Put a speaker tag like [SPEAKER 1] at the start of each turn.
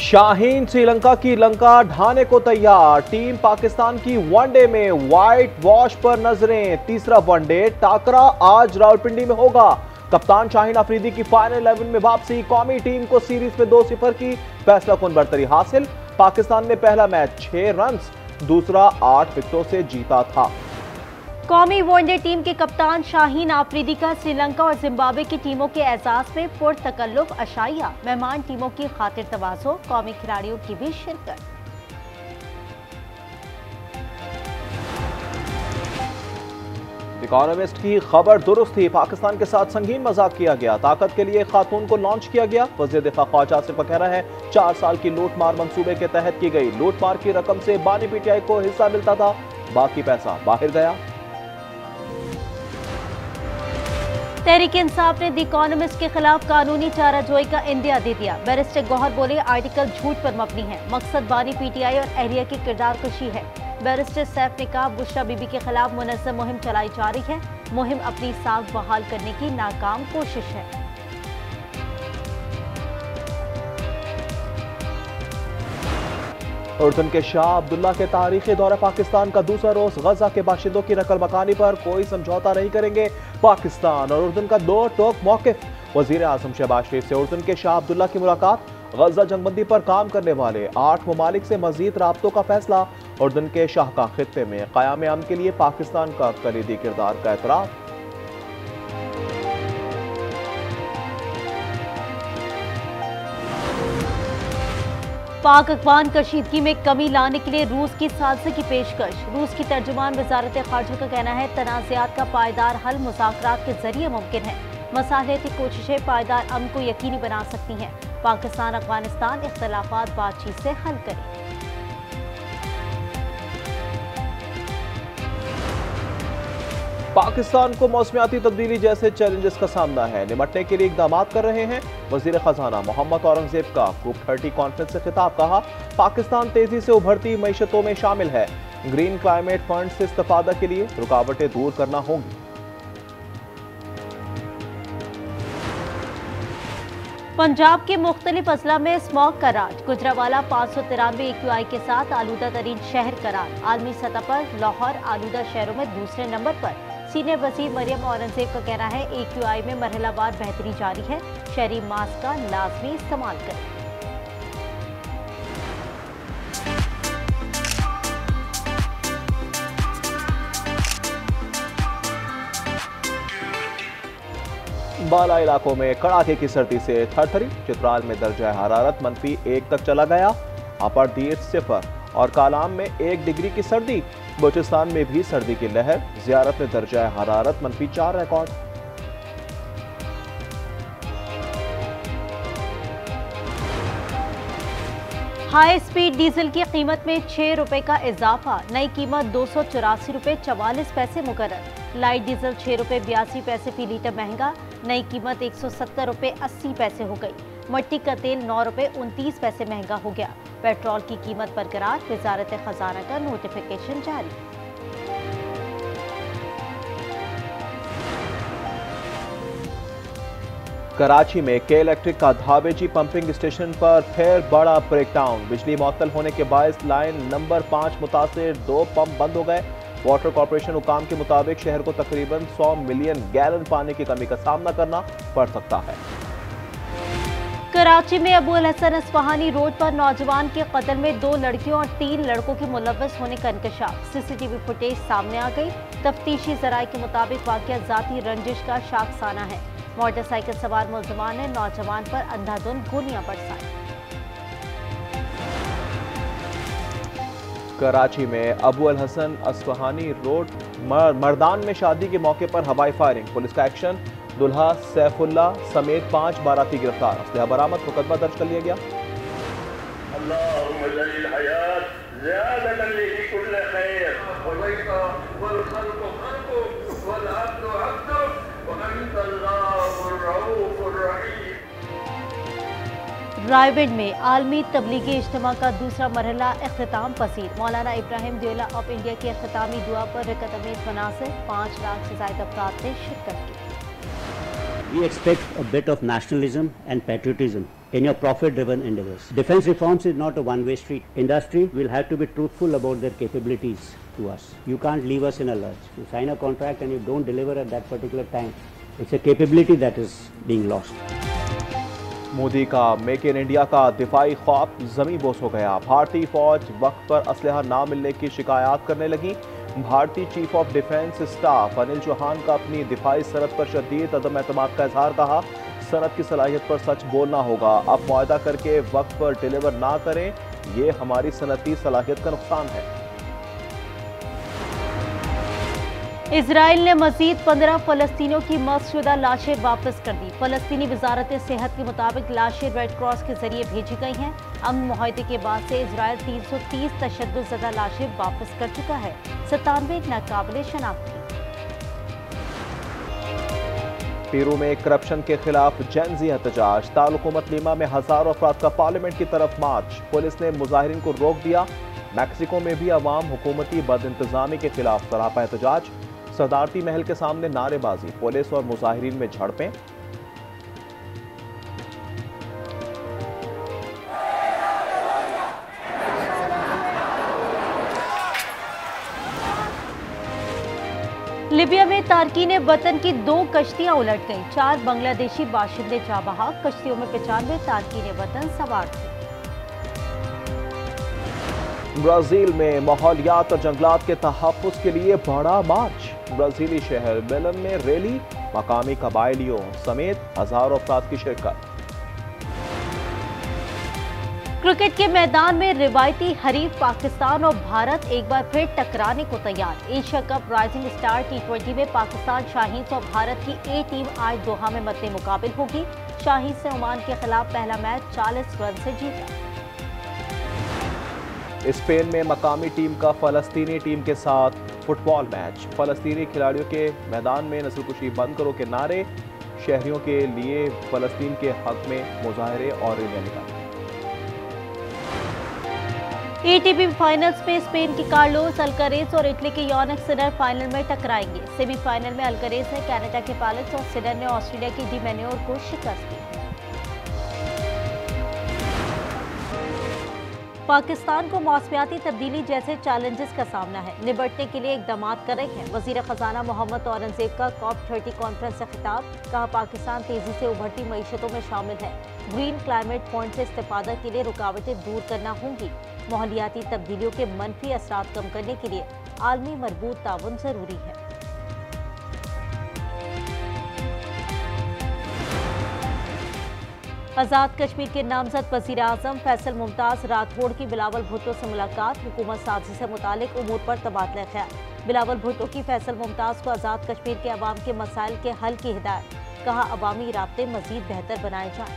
[SPEAKER 1] शाहीन श्रीलंका की लंका ढाने को तैयार। टीम पाकिस्तान की वनडे में व्हाइट वॉश पर नजरें। तीसरा वनडे टाकरा आज रावलपिंडी में होगा। कप्तान शाहीन अफरीदी की फाइनल 11 में वापसी। कौमी टीम को सीरीज में 2-0 की फैसलाकुन बरतरी हासिल। पाकिस्तान ने पहला मैच 6 रन, दूसरा 8 विकेटों से जीता था।
[SPEAKER 2] कौमी वनडे टीम के कप्तान शाहीन आफरीदी का श्रीलंका और जिम्बाब्वे की टीमों के एजाज में पुरतकल्लुफ अशाइया। मेहमान टीमों की खातिर तवाज़ो, कौमी खिलाड़ियों की भी शिरकत।
[SPEAKER 1] इकोनॉमिस्ट की खबर दुरुस्त थी। पाकिस्तान के साथ संगीन मजाक किया गया। ताकत के लिए खातून को लॉन्च किया गया। वज़ीर दिफा ख्वाजा आसिफ का कहना है 4 साल की लूटमार मंसूबे के तहत की गई। लूटमार की रकम से बानी पीटीआई को हिस्सा मिलता था, बाकी पैसा बाहर गया।
[SPEAKER 2] तहरीक इंसाफ ने द इकोनॉमिस्ट के खिलाफ कानूनी चाराजोई का इंदिया दे दिया। बैरिस्टर गौहर बोले आर्टिकल झूठ पर मबनी है, मकसद बानी पीटीआई और एहलिया की किरदार कशी है। बैरिस्टर सैफ ने कहा बुशरा बीबी के खिलाफ मुनज़्ज़म मुहिम चलाई जा रही है। मुहिम अपनी साख बहाल करने की नाकाम कोशिश है।
[SPEAKER 1] उर्दन के शाह अब्दुल्ला के तारीखी दौरे पाकिस्तान का दूसरा रोज। गजा के बाशिंदों की नकल मकानी पर कोई समझौता नहीं करेंगे। पाकिस्तान और उर्दन का 2 टोक मौकिफ। वजीर आजम शहबाज शरीफ से उर्दन के शाह अब्दुल्ला की मुलाकात। गजा जंगबंदी पर काम करने वाले 8 ममालिक से मजीद राब्तों का फैसला। उर्दन के शाहका खित्ते में क़याम अमन के लिए पाकिस्तान का कलीदी किरदार का एतराफ़।
[SPEAKER 2] पाक अफगान कशीदगी में कमी लाने के लिए रूस की साजिश की पेशकश। रूस की तर्जुमान वजारत खारजा का कहना है तनाज़ात का पायदार हल मुज़ाकरात के जरिए मुमकिन है। मसालियाती कोशिशें पायदार अमन को यकीनी बना सकती हैं। पाकिस्तान अफगानिस्तान इख्तलाफात बातचीत से हल करे।
[SPEAKER 1] पाकिस्तान को मौसमियाती तब्दीली जैसे चैलेंजेस का सामना है, निपटने के लिए इकदाम कर रहे हैं। वजीर खजाना मोहम्मद औरंगजेब का कूप 30 कॉन्फ्रेंस से खिताब। कहा पाकिस्तान तेजी से उभरती मईशतों में शामिल है। ग्रीन क्लाइमेट फंड से इस्तेफादा के लिए रुकावटें दूर करना होंगी।
[SPEAKER 2] पंजाब के मुख्तलिफ अजला में स्मॉग का राज। गुजरावाला 593 AQI के साथ आलूदा तरीन शहर करार। आलमी सतह पर लाहौर आलूदा शहरों में दूसरे नंबर पर। सीनियर वजीर मरियम औरंगजेब का कहना है AQI में मरहलावार बेहतरी जारी है। शहरी मास्क का लाजमी इस्तेमाल करें।
[SPEAKER 1] बाला इलाकों में कड़ाके की सर्दी से थरथरी। चित्राल में दर्जा हरारत -1 तक चला गया। अपर दीर 0 और कालाम में 1 डिग्री की सर्दी। बलूचिस्तान में भी सर्दी की लहर। ज़ियारत में दर्जा हरारत -4 रिकॉर्ड।
[SPEAKER 2] हाई स्पीड डीजल की कीमत में 6 रुपए का इजाफा। नई कीमत 284 रुपए 44 पैसे मुकर्रर। लाइट डीजल 6 रुपए 82 पैसे फी लीटर महंगा। नई कीमत 170 रुपए 80 पैसे हो गई। मट्टी का तेल 9 रुपए 29 पैसे महंगा हो गया। पेट्रोल की कीमत बरकरार। वजारत खजाना का नोटिफिकेशन जारी।
[SPEAKER 1] कराची में के इलेक्ट्रिक का धावेजी पंपिंग स्टेशन पर फिर बड़ा ब्रेकडाउन। बिजली मुअत्तल होने के बायस लाइन नंबर 5 मुतासिर 2 पंप बंद हो गए। वाटर कॉर्पोरेशन हुकाम के मुताबिक शहर को तकरीबन 100 मिलियन गैलन पानी की कमी का सामना करना पड़ सकता है।
[SPEAKER 2] कराची में अबुल हसन अस्फहानी रोड पर नौजवान के कत्ल में 2 लड़कियों और 3 लड़कों के मुलव्वस होने का इंकशाफ। सीसीटीवी फुटेज सामने आ गई। तफ्तीशी जराये के मुताबिक वाकया जाती रंजिश का शाखसाना है। मोटरसाइकिल सवार मुलजमान ने नौजवान पर अंधाधुंध गोलियां बरसाई।
[SPEAKER 1] कराची में अबुल हसन अस्फहानी रोड मर्दान में शादी के मौके पर हवाई फायरिंग। पुलिस का एक्शन। दुल्हा सैफुल्ला समेत 5 बाराती गिरफ्तार। असलहा बरामद। मुकदमा दर्ज कर लिया गया।
[SPEAKER 2] रायबेंड में आलमी तबलीगी इज्तिमा का दूसरा मरहला इख्तिताम पसीर। मौलाना इब्राहिम दियोला ऑफ इंडिया की इख्तितामी दुआ पर रिकतमेज मनासिर। 5 लाख से ज्यादा अफराद ने शिरकत की।
[SPEAKER 3] We expect a bit of nationalism and patriotism in your profit-driven endeavors. Defense reforms is not a one-way street. Industry will have to be truthful about their capabilities to us. You can't leave us in a lurch. You sign a contract and you don't deliver at that particular time. It's a capability that is being lost.
[SPEAKER 1] Modi का make in India का दिफाई ख्वाब जमी बोस हो गया। भारतीय फौज वक्त पर असलहा ना मिलने की शिकायत करने लगी। भारतीय chief of defence staff Anil Chauhan का अपनी दिफाई सनद पर शदीद अदम एतमाद का इजहार। कहा, सनद की सलाहियत पर सच बोलना होगा। अब मुआहदा करके वक्त पर डिलीवर ना करें, ये हमारी सनती सलाहियत का नुकसान है।
[SPEAKER 2] इजराइल ने मजीद 15 फलस्तीनियों की मस्शुदा लाशें वापस कर दी। फलस्तीनी वजारत सेहत के मुताबिक लाशें रेड क्रॉस के जरिए भेजी गई हैं। अमन मुआहदे के बाद से इजराइल 330 तशद्दुद लाशें वापस कर चुका है। 97 नाकाबिले शनाख्त थी।
[SPEAKER 1] पेरू में करप्शन के खिलाफ जैनजी एहतजाज। दारुल-हुकूमत लीमा में हजारों अफराद का पार्लियामेंट की तरफ मार्च। पुलिस ने मुजाहिरीन को रोक दिया। मैक्सिको में भी अवाम हुकूमती बदइंतजामी के खिलाफ सरापा एहतजाज। सदारती महल के सामने नारेबाजी, पुलिस और मुजाहिरीन में झड़पें।
[SPEAKER 2] लिबिया में तारकीन वतन की 2 कश्तियां उलट गईं। 4 बांग्लादेशी बाशिंदे जा बहा। कश्तियों में 95 तारकीन वतन सवार थे।
[SPEAKER 1] ब्राजील में माहौलियात और जंगलात के तहफ्फुज़ के लिए बड़ा मार्च। ब्राजीली शहर बेलन में रैली, मकामी कबायलियों समेत हजारों अफराद की शिरकत।
[SPEAKER 2] क्रिकेट के मैदान में रिवायती हरीफ पाकिस्तान और भारत एक बार फिर टकराने को तैयार। Asia cup rising star T20 में पाकिस्तान शाहीन्स और भारत की ए टीम आज दोहा में मद्दे मुकाबिल होगी। शाहीन्स ने ओमान के खिलाफ पहला मैच 40 रन से जीता।
[SPEAKER 1] स्पेन में मकामी टीम का फलस्तीनी टीम के साथ फुटबॉल मैच। फलस्तीनी खिलाड़ियों के मैदान में नस्लकुशी बंद करो के नारे। शहरियों के लिए फलस्तीन के हक में मुजाहरे और रैलियां निकाली।
[SPEAKER 2] एटीपी फाइनल्स में स्पेन की कार्लोस अल्कारेज और इटली के यानिक सिनर फाइनल में टकराएंगे। सेमीफाइनल में अल्कारेज ने कनाडा के पैलेस और सिनर ने ऑस्ट्रेलिया की डी मैन्योर को शिकस्त दी। पाकिस्तान को मौसमियाती तब्दीली जैसे चैलेंजेस का सामना है, निपटने के लिए इकदाम कर रहे हैं। वजीर खजाना मोहम्मद औरंगजेब का COP30 कॉन्फ्रेंस से खिताब। कहा, पाकिस्तान तेजी से उभरती मईशतों में शामिल है। ग्रीन क्लाइमेट पॉइंट से इस्तेफादा के लिए रुकावटें दूर करना होंगी। माहौलियाती तब्दीलियों के मनफी असरात कम करने के लिए आलमी मरबूत ताउन जरूरी है। आजाद कश्मीर के नामजद वजीर आजम फैसल मुमताज राठौड़ की बिलावल भुट्टो से मुलाकात। हुकूमत साजी से मुतालिक उमूर पर तबादला ख्याल। बिलावल भुट्टो की फैसल मुमताज को आजाद कश्मीर के अवाम के मसाइल के हल की हिदायत। कहा, अवामी राब्ते मजीद बेहतर बनाए जाएं।